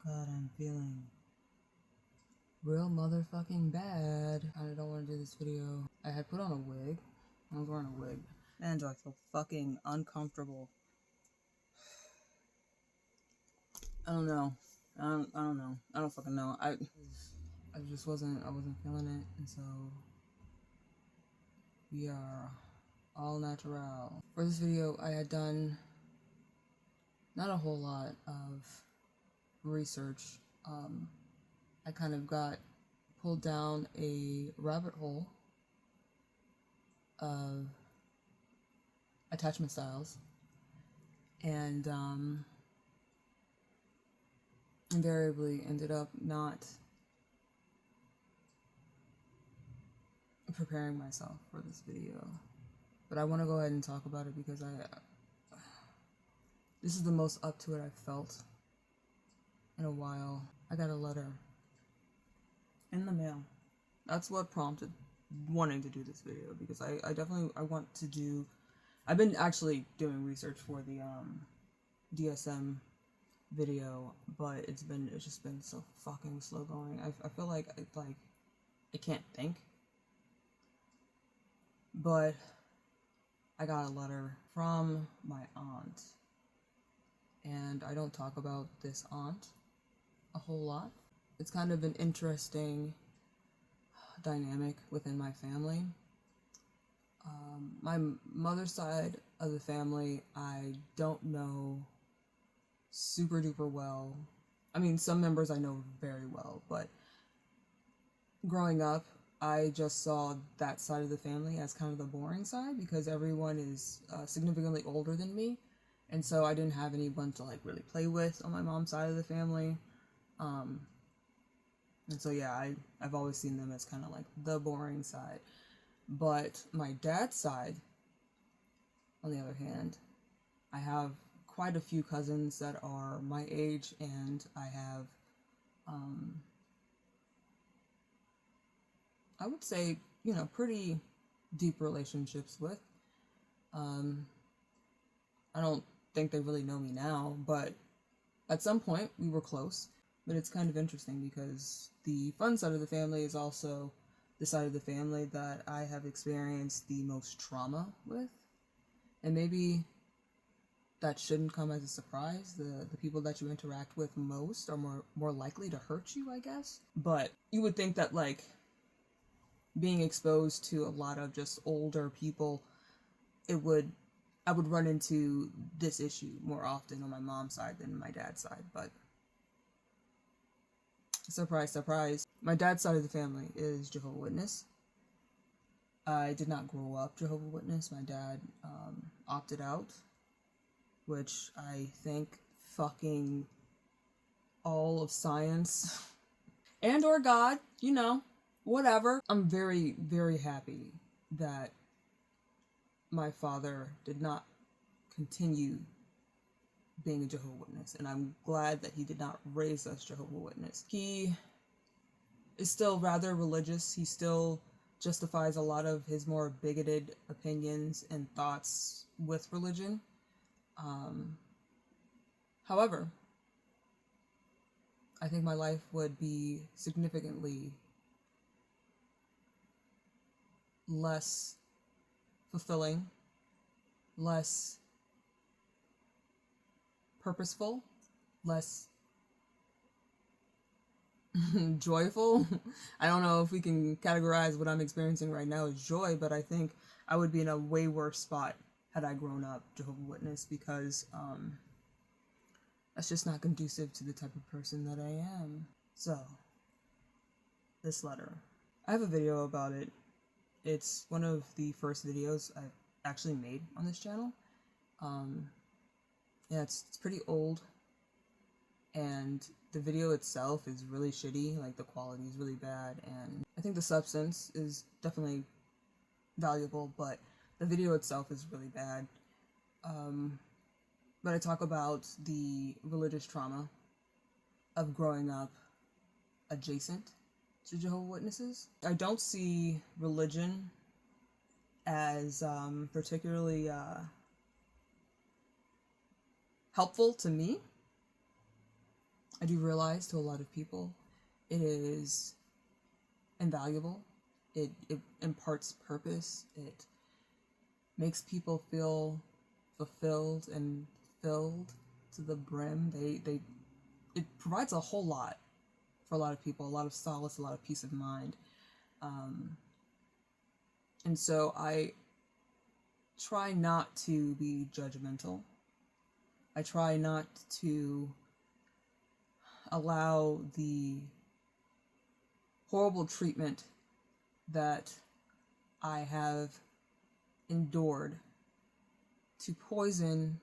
God, I'm feeling real motherfucking bad. I don't want to do this video. I had put on a wig. I was wearing a wig. Man, do I feel fucking uncomfortable. I don't know. I don't know. I don't fucking know. I wasn't feeling it, and so we are all natural. For this video, I had done not a whole lot of research. I kind of got pulled down a rabbit hole of attachment styles, and invariably ended up not preparing myself for this video. But I want to go ahead and talk about it because this is the most up to it I've felt in a while. I got a letter in the mail. That's what prompted wanting to do this video, because I want to do. I've been actually doing research for the DSM video, but it's just been so fucking slow going. I feel like I can't think. But I got a letter from my aunt, and I don't talk about this aunt a whole lot. It's kind of an interesting dynamic within my family. My mother's side of the family, I don't know super duper well. I mean, some members I know very well, but growing up, I just saw that side of the family as kind of the boring side, because everyone is significantly older than me, and so I didn't have anyone to like really play with on my mom's side of the family. And so yeah, I've always seen them as kind of like the boring side. But my dad's side, on the other hand, I have quite a few cousins that are my age, and I have, I would say, pretty deep relationships with. I don't think they really know me now, but at some point we were close. But it's kind of interesting because the fun side of the family is also the side of the family that I have experienced the most trauma with. And maybe that shouldn't come as a surprise. The people that you interact with most are more likely to hurt you, I guess. But you would think that, like, being exposed to a lot of just older people, I would run into this issue more often on my mom's side than my dad's side. But surprise, surprise, my dad's side of the family is Jehovah's Witness. I did not grow up Jehovah's Witness. My dad opted out, which I think fucking all of science and or God, whatever. I'm very, very happy that my father did not continue being a Jehovah's Witness, and I'm glad that he did not raise us Jehovah's Witness. He is still rather religious. He still justifies a lot of his more bigoted opinions and thoughts with religion. However, I think my life would be significantly less fulfilling, less purposeful, less joyful. I don't know if we can categorize what I'm experiencing right now as joy, but I think I would be in a way worse spot had I grown up Jehovah's Witness, because that's just not conducive to the type of person that I am. So, this letter. I have a video about it. It's one of the first videos I've actually made on this channel. Yeah, it's pretty old, and the video itself is really shitty. Like, the quality is really bad, and I think the substance is definitely valuable, but the video itself is really bad. But I talk about the religious trauma of growing up adjacent to Jehovah's Witnesses. I don't see religion as particularly helpful to me. I do realize to a lot of people it is invaluable. It imparts purpose. It makes people feel fulfilled and filled to the brim. It provides a whole lot for a lot of people, a lot of solace, a lot of peace of mind. And so I try not to be judgmental. I try not to allow the horrible treatment that I have endured to poison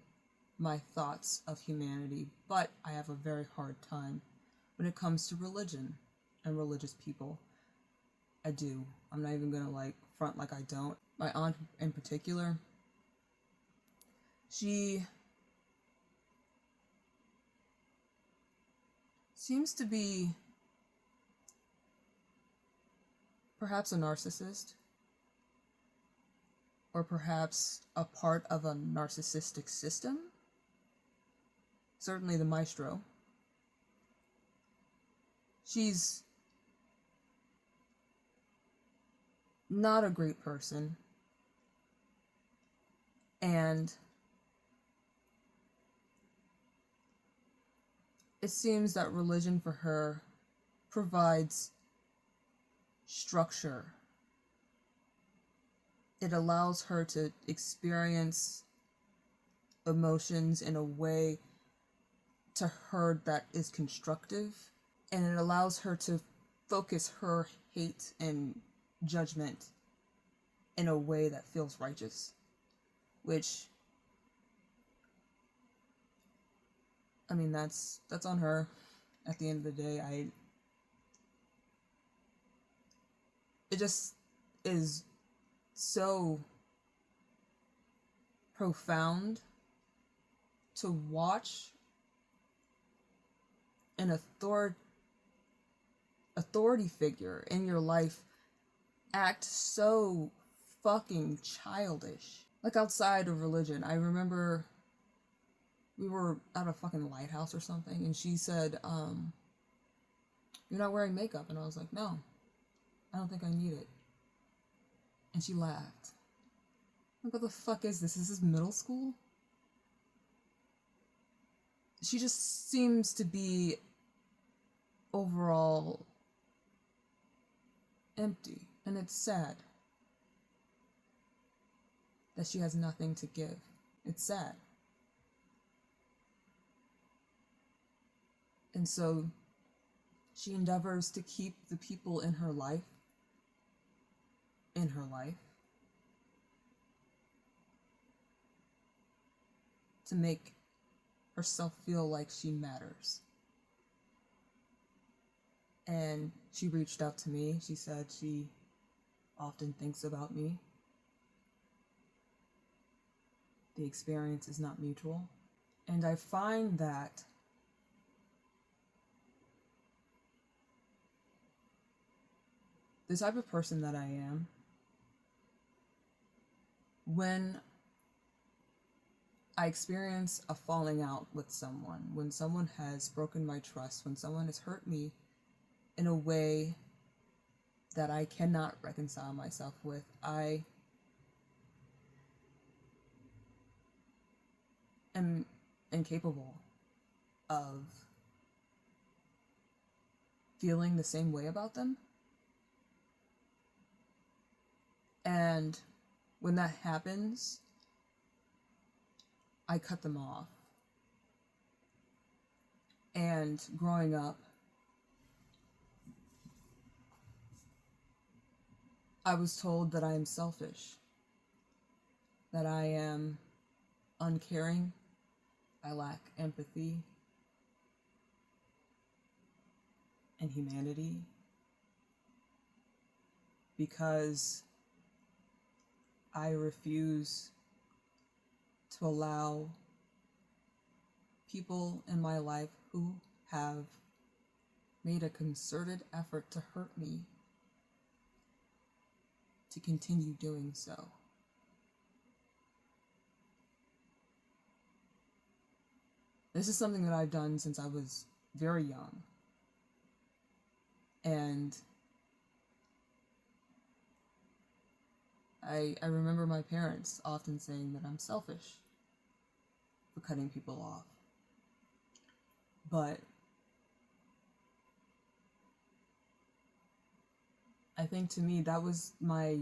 my thoughts of humanity, but I have a very hard time when it comes to religion and religious people. I do. I'm not even gonna front like I don't. My aunt in particular, she seems to be perhaps a narcissist, or perhaps a part of a narcissistic system. Certainly the maestro. She's not a great person, and it seems that religion for her provides structure. It allows her to experience emotions in a way to her that is constructive, and it allows her to focus her hate and judgment in a way that feels righteous, which, I mean, that's on her. At the end of the day, it just is so profound to watch an authority figure in your life act so fucking childish. Like, outside of religion, I remember we were at a fucking lighthouse or something, and she said, "You're not wearing makeup." And I was like, "No, I don't think I need it." And she laughed. Like, what the fuck is this? Is this middle school? She just seems to be overall empty, and it's sad that she has nothing to give. It's sad. And so she endeavors to keep the people in her life to make herself feel like she matters. And she reached out to me. She said she often thinks about me. The experience is not mutual. And I find that the type of person that I am, when I experience a falling out with someone, when someone has broken my trust, when someone has hurt me in a way that I cannot reconcile myself with, I am incapable of feeling the same way about them. And when that happens, I cut them off. And growing up, I was told that I am selfish, that I am uncaring, I lack empathy and humanity, because I refuse to allow people in my life who have made a concerted effort to hurt me to continue doing so. This is something that I've done since I was very young. And I remember my parents often saying that I'm selfish for cutting people off. But I think to me that was my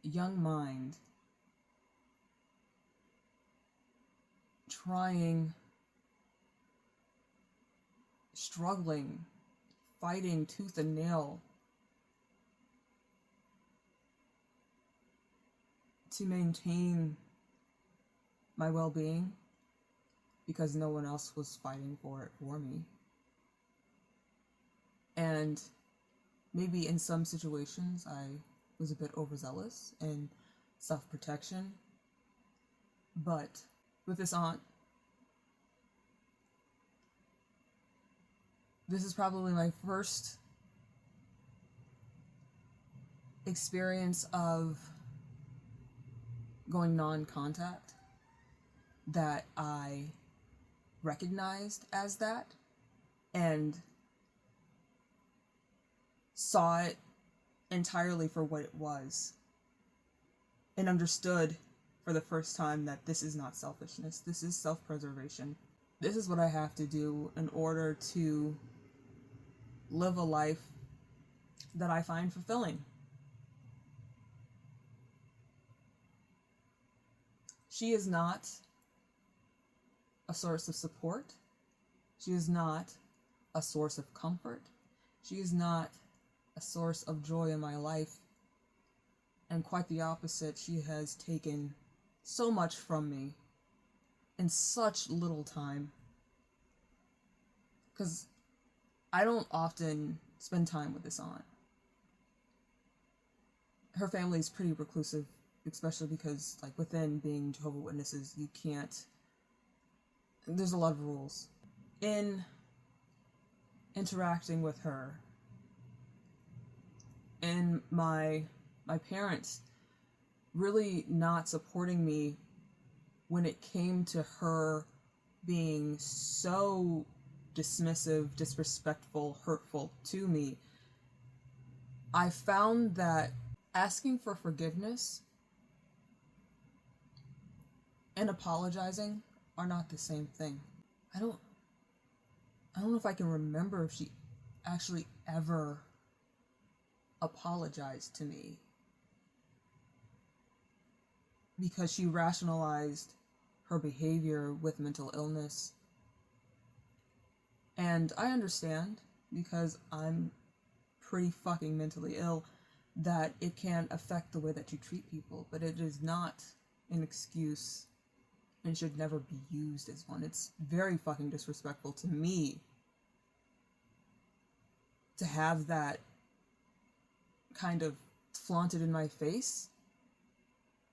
young mind trying, struggling, fighting tooth and nail to maintain my well-being because no one else was fighting for it for me. And maybe in some situations I was a bit overzealous in self-protection, but with this aunt, this is probably my first experience of going non-contact that I recognized as that and saw it entirely for what it was and understood for the first time that this is not selfishness, this is self-preservation. This is what I have to do in order to live a life that I find fulfilling. She is not a source of support. She is not a source of comfort. She is not a source of joy in my life. And quite the opposite, she has taken so much from me in such little time. Because I don't often spend time with this aunt. Her family is pretty reclusive, especially because, like, within being Jehovah's Witnesses, you can't, there's a lot of rules. In interacting with her, and my parents really not supporting me when it came to her being so dismissive, disrespectful, hurtful to me, I found that asking for forgiveness and apologizing are not the same thing. I don't know if I can remember if she actually ever apologized to me, because she rationalized her behavior with mental illness. And I understand, because I'm pretty fucking mentally ill, that it can affect the way that you treat people, but it is not an excuse and should never be used as one. It's very fucking disrespectful to me to have that kind of flaunted in my face,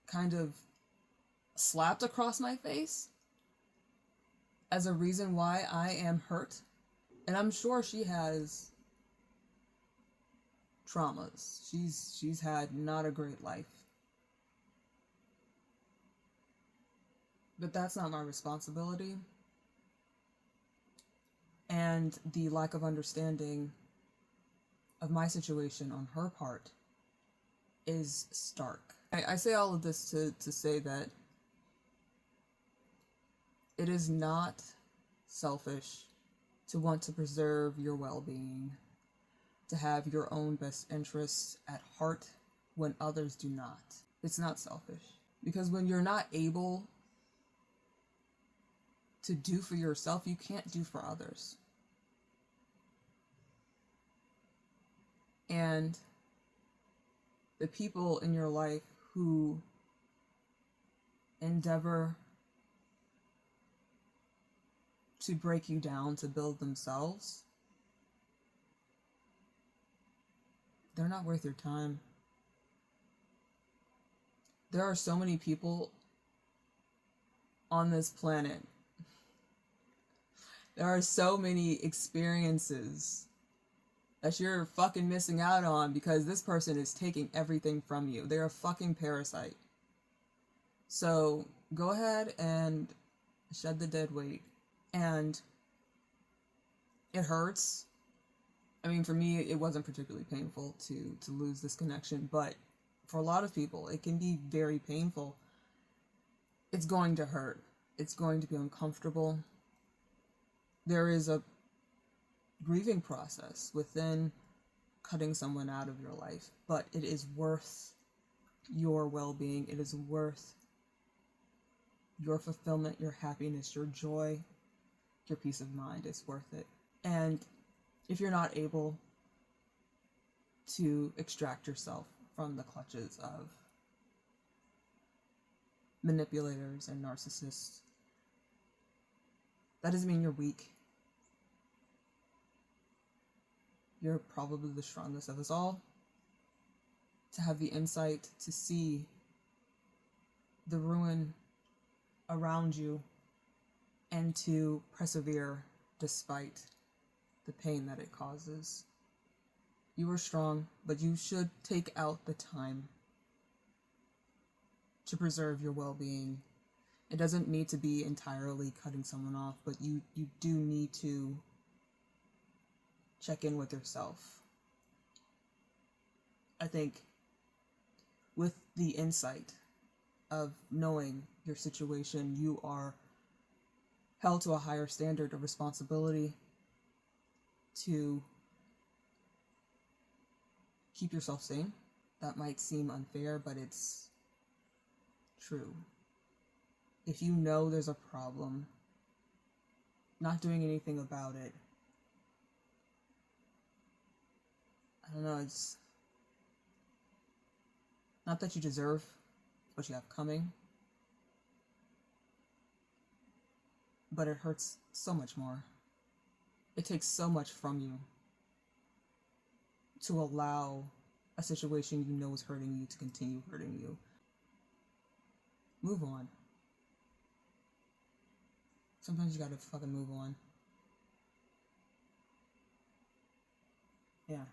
kind of slapped across my face as a reason why I am hurt. And I'm sure she has traumas. She's had not a great life. But that's not my responsibility. And the lack of understanding of my situation on her part is stark. I say all of this to say that it is not selfish to want to preserve your well-being, to have your own best interests at heart when others do not. It's not selfish. Because when you're not able to do for yourself, you can't do for others. And the people in your life who endeavor to break you down to build themselves, they're not worth your time. There are so many people on this planet. There are so many experiences that you're fucking missing out on because this person is taking everything from you. They're a fucking parasite. So go ahead and shed the dead weight and It hurts. I mean, for me, it wasn't particularly painful to lose this connection, but for a lot of people, it can be very painful. It's going to hurt. It's going to be uncomfortable. There is a grieving process within cutting someone out of your life, but it is worth your well-being. It is worth your fulfillment, your happiness, your joy, your peace of mind. It's worth it. And if you're not able to extract yourself from the clutches of manipulators and narcissists, that doesn't mean you're weak. You're probably the strongest of us all. To have the insight to see the ruin around you and to persevere despite the pain that it causes. You are strong, but you should take out the time to preserve your well-being. It doesn't need to be entirely cutting someone off, but you do need to check in with yourself. I think with the insight of knowing your situation, you are held to a higher standard of responsibility to keep yourself sane. That might seem unfair, but it's true. If you know there's a problem, not doing anything about it, I don't know, it's not that you deserve what you have coming, but it hurts so much more. It takes so much from you to allow a situation you know is hurting you to continue hurting you. Move on. Sometimes you gotta fucking move on. Yeah.